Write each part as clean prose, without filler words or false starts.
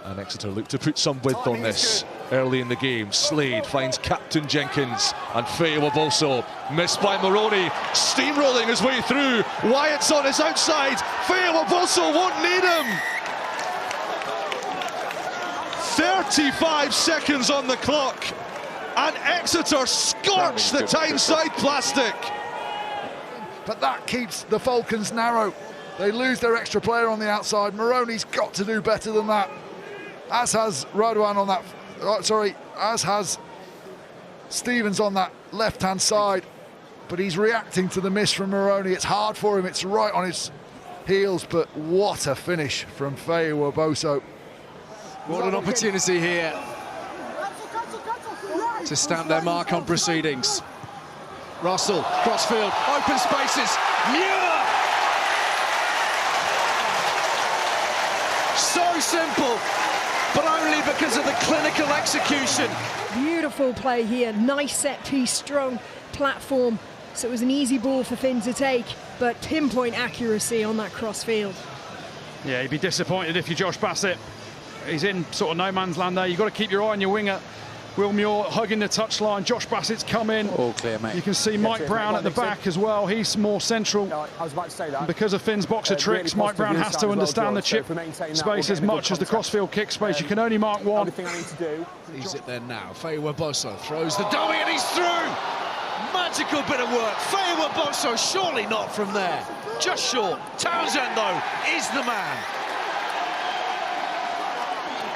And Exeter look to put some width on this early in the game. Slade finds Captain Jenkins, and Feyi-Waboso missed by Maroney, steamrolling his way through. Wyatt's on his outside. Feyi-Waboso won't need him. 35 seconds on the clock, and Exeter scorch the Tyneside plastic. But that keeps the Falcons narrow. They lose their extra player on the outside. Maroney's got to do better than that. As has Radwan on that, as has Stevens on that left-hand side. But he's reacting to the miss from Maroney. It's hard for him, it's right on his heels, but what a finish from Feyi-Waboso. What an opportunity here to stamp their mark on proceedings. Russell, crossfield, open spaces, Muir! So simple, but only because of the clinical execution. Beautiful play here, nice set piece, strong platform. So it was an easy ball for Finn to take, but pinpoint accuracy on that crossfield. Yeah, you'd be disappointed if you're Josh Bassett. He's in sort of no man's land there. You've got to keep your eye on your winger. Will Muir hugging the touchline. Josh Bassett's come in. All clear, mate. You can see Mike Brown at the back as well. He's more central. No, I was about to say that. And because of Finn's boxer tricks, Mike Brown has to understand the chip space as much as the crossfield kick space. You can only mark one. Everything I need to do. He's it there now. Feyi-Waboso throws the dummy and he's through. Magical bit of work. Feyi-Waboso, surely not from there. Just short. Townsend, though, is the man.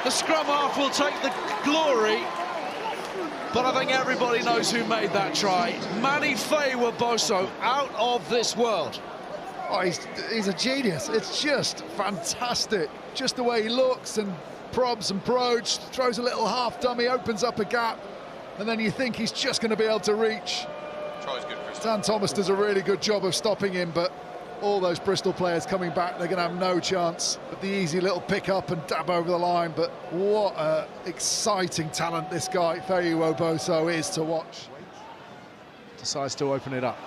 The scrum half will take the glory, but I think everybody knows who made that try. Manny Feyi-Waboso, out of this world. Oh, he's a genius. It's just fantastic. Just the way he looks and probs and prods, throws a little half dummy, opens up a gap, and then you think he's just going to be able to reach. Dan Thomas does a really good job of stopping him, but all those Bristol players coming back, they're going to have no chance. But the easy little pick up and dab over the line. But what an exciting talent this guy Feyi-Waboso is to watch. Decides to open it up.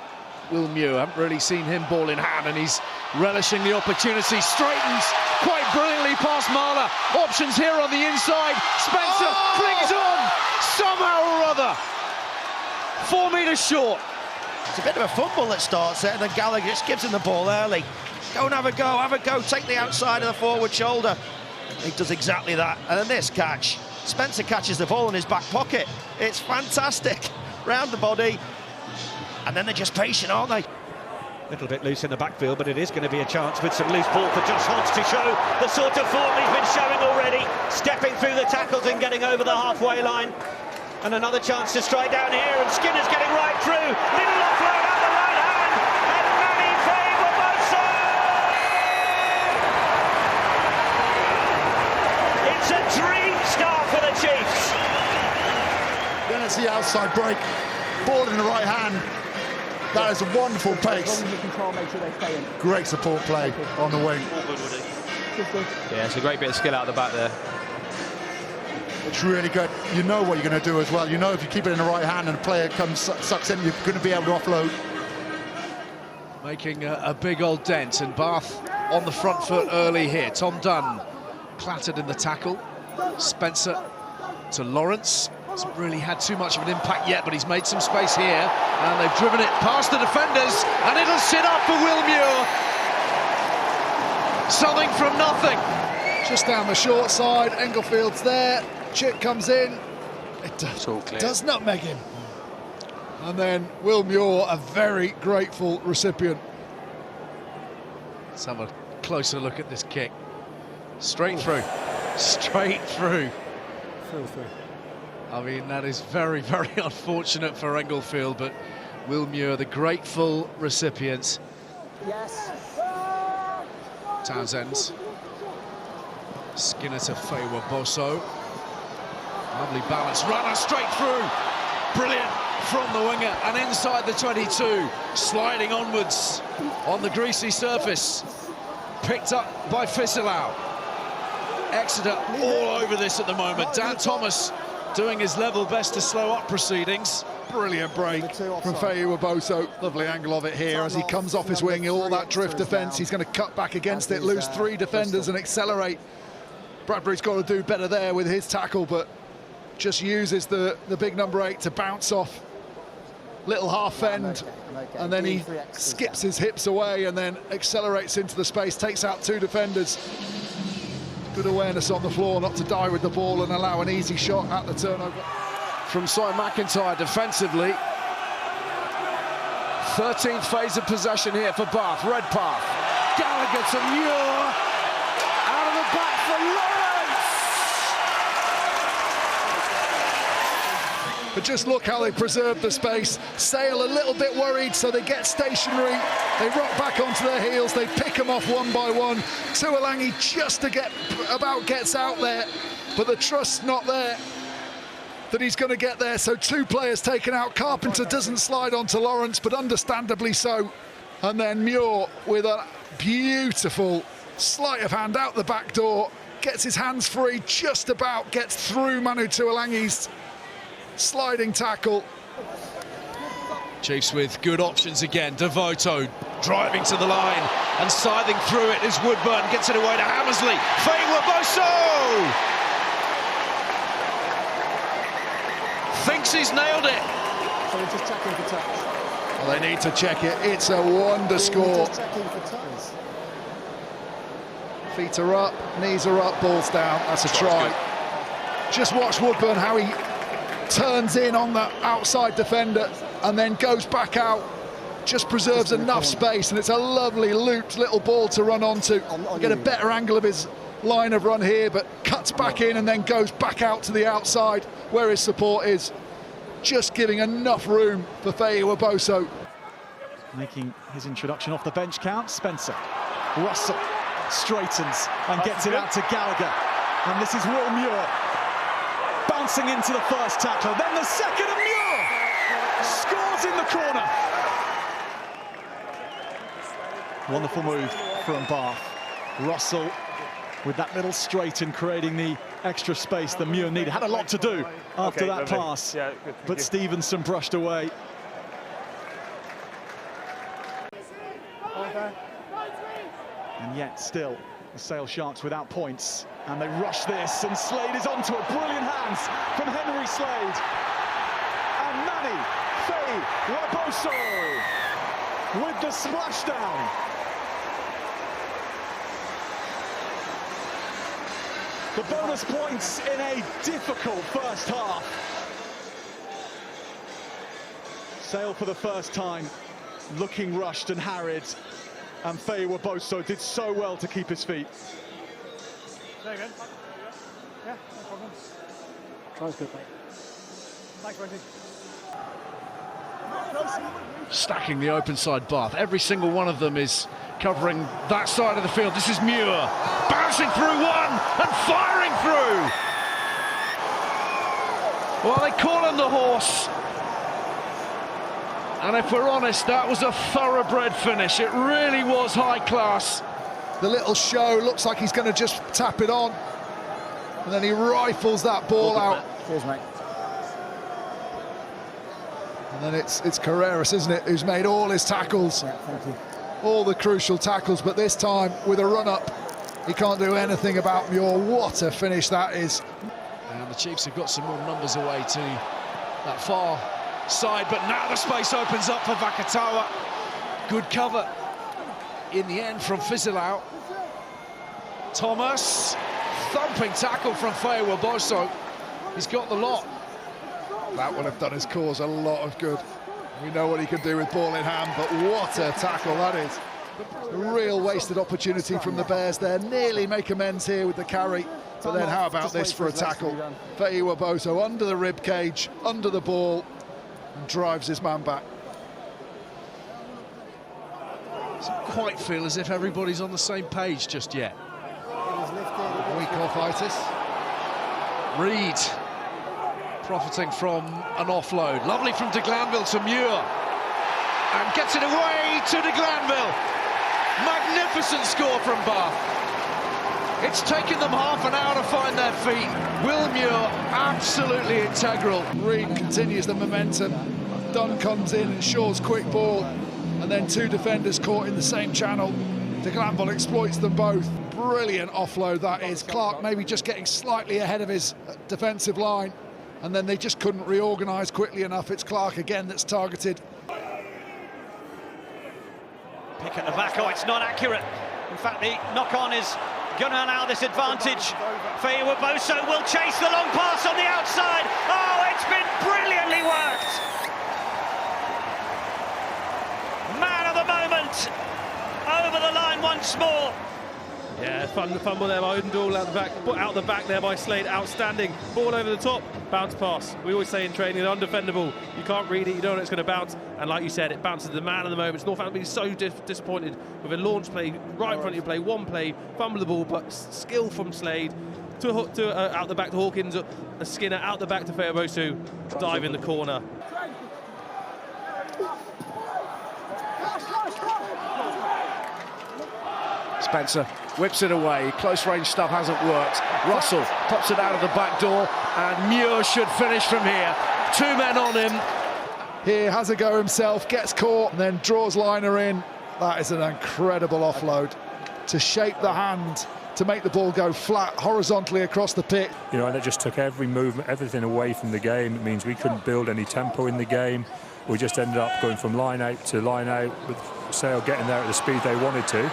Will Muir, haven't really seen him ball in hand, and he's relishing the opportunity. Straightens quite brilliantly past Marler. Options here on the inside. Spencer flings on somehow or other. 4 metres short. It's a bit of a fumble that starts there, and then Gallagher just gives him the ball early. Go and have a go, take the outside of the forward shoulder. He does exactly that, and then this catch. Spencer catches the ball in his back pocket. It's fantastic, round the body, and then they're just patient, aren't they? Little bit loose in the backfield, but it is going to be a chance with some loose ball for Josh Hodge to show the sort of form he's been showing already, stepping through the tackles and getting over the halfway line. And another chance to strike down here, and Skinner's getting right through. Little offload out the right hand, and Manny Feyi-Waboso! It's a dream start for the Chiefs. Then it's the outside break, ball in the right hand. That is a wonderful pace. Great support play on the wing. Yeah, it's a great bit of skill out the back there. It's really good. You know what you're going to do as well. You know if you keep it in the right hand and a player comes, sucks in, you're going to be able to offload. Making a big old dent, and Bath on the front foot early here. Tom Dunn clattered in the tackle. Spencer to Lawrence. Hasn't really had too much of an impact yet, but he's made some space here. And they've driven it past the defenders, and it'll sit up for Will Muir. Something from nothing. Just down the short side, Englefield's there. Chip comes in. It does nutmeg him. And then Will Muir, a very grateful recipient. Let's have a closer look at this kick. Straight through. Straight through. I mean, that is very, very unfortunate for Englefield, but Will Muir, the grateful recipient. Yes. Townsend. Skinner to Feyi-Waboso. Lovely balance, runner straight through. Brilliant from the winger and inside the 22. Sliding onwards on the greasy surface. Picked up by Fisalau. Exeter all over this at the moment. Dan Thomas doing his level best to slow up proceedings. Brilliant break from Feyi-Waboso. Lovely angle of it here as he comes off his wing. All that drift defence, he's going to cut back against it, lose 3 defenders and accelerate Bradbury's got to do better there with his tackle, but just uses the big number 8 to bounce off little half end, and then he skips his hips away and then accelerates into the space, takes out 2 defenders. Good awareness on the floor not to die with the ball and allow an easy shot at the turnover. From Cy McIntyre defensively. 13th phase of possession here for Bath. Redpath. Gallagher to Muir. Out of the back for Lawrence. But just look how they preserve the space. Sale a little bit worried, so they get stationary. They rock back onto their heels. They pick them off one by one. Tuolangi just to gets out there, but the trust's not there that he's going to get there. So 2 players taken out. Carpenter doesn't slide onto Lawrence, but understandably so. And then Muir with a beautiful sleight of hand out the back door, gets his hands free, just about gets through Manu Tuolangi's sliding tackle. Chiefs with good options again. Devoto driving to the line and scything through it as Woodburn gets it away to Hammersley. Feyi-Waboso thinks he's nailed it. So we're just checking for touch. Well, they need to check it. It's a wonder score. Checking for touch. Feet are up, knees are up, balls down. That's a try. Just watch Woodburn, how he turns in on the outside defender and then goes back out. Just preserves enough space, and it's a lovely looped little ball to run onto. Get a better angle of his line of run here, but cuts back in and then goes back out to the outside where his support is. Just giving enough room for Feyi-Waboso. Making his introduction off the bench count. Spencer Russell straightens and gets it out to Gallagher, and this is Will Muir bouncing into the first tackle, then the second, and Muir scores in the corner. Wonderful move from Bath. Russell with that little straighten, creating the extra space that Muir needed. Had a lot to do after that pass, but Stevenson brushed away. And yet still the Sale Sharks without points, and they rush this, and Slade is onto it. Brilliant hands from Henry Slade, and Manny Feyi-Waboso with the splashdown. The bonus points in a difficult first half. Sale for the first time looking rushed and harried, and Feyi-Waboso did so well to keep his feet. Say again? Yeah, no problem. Tries good, mate. Thanks, Wendy. Stacking the open side Bath. Every single one of them is covering that side of the field. This is Muir bouncing through one and firing through. Well, they call him the horse. And if we're honest, that was a thoroughbred finish. It really was high class. The little show looks like he's going to just tap it on, and then he rifles that ball out. Cheers, mate. And then it's Carreras, isn't it, who's made all his tackles. Yeah, thank you. All the crucial tackles, but this time with a run-up, he can't do anything about Muir. What a finish that is. And the Chiefs have got some more numbers away to that far side, but now the space opens up for Vakatawa. Good cover in the end from Fizzle-out. Thomas, thumping tackle from Feyi-Waboso. He's got the lot. That would have done his cause a lot of good. We know what he can do with ball in hand, but what a tackle that is. A real wasted opportunity from the Bears there. Nearly make amends here with the carry, but then how about this for a tackle? Feyi-Waboso under the rib cage, under the ball, and drives his man back. Doesn't quite feel as if everybody's on the same page just yet. Week off itis. Reed profiting from an offload. Lovely from de Glanville to Muir. And gets it away to de Glanville. Magnificent score from Bath. It's taken them half an hour to find their feet. Will Muir, absolutely integral. Reed continues the momentum. Dunn comes in and Shaw's quick ball. And then 2 defenders caught in the same channel. De Glanville exploits them both. Brilliant offload that is. Clark maybe just getting slightly ahead of his defensive line, and then they just couldn't reorganise quickly enough. It's Clark again that's targeted. Pick at the back, oh, it's not accurate. In fact, the knock-on is going to allow this advantage. Feyi-Waboso will chase the long pass on the outside. Oh, it's been brilliantly worked. Man of the moment, over the line once more. Yeah, fumble there by Udendall out the back there by Slade, outstanding. Ball over the top, bounce pass. We always say in training, they're undefendable. You can't read it, you don't know it's going to bounce. And like you said, it bounces the man of the moment. Northampton being so disappointed with a launch play right in front of you, play one play, fumble the ball, but skill from Slade to out the back to Hawkins, a Skinner out the back to Feyi-Waboso, dive in the corner. Spencer whips it away, close range stuff hasn't worked. Russell pops it out of the back door, and Muir should finish from here. 2 men on him. Here has a go himself, gets caught, and then draws liner in. That is an incredible offload to shape the hand, to make the ball go flat horizontally across the pitch. You know, and it just took every movement, everything away from the game. It means we couldn't build any tempo in the game. We just ended up going from line out to line out, with Sale getting there at the speed they wanted to.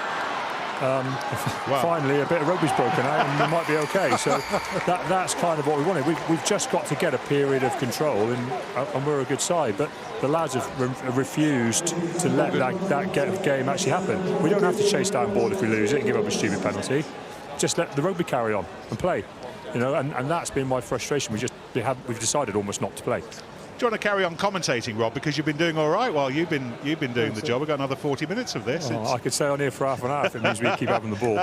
Finally, a bit of rugby's broken out and we might be okay. So that's kind of what we wanted. We've just got to get a period of control, and we're a good side. But the lads have refused to let that game actually happen. We don't have to chase down ball if we lose it and give up a stupid penalty. Just let the rugby carry on and play. You know, and that's been my frustration. We've decided almost not to play. Do you want to carry on commentating, Rob, because you've been doing all right while you've been doing the job? We've got another 40 minutes of this. I could stay on here for half an hour if it means we keep having the ball.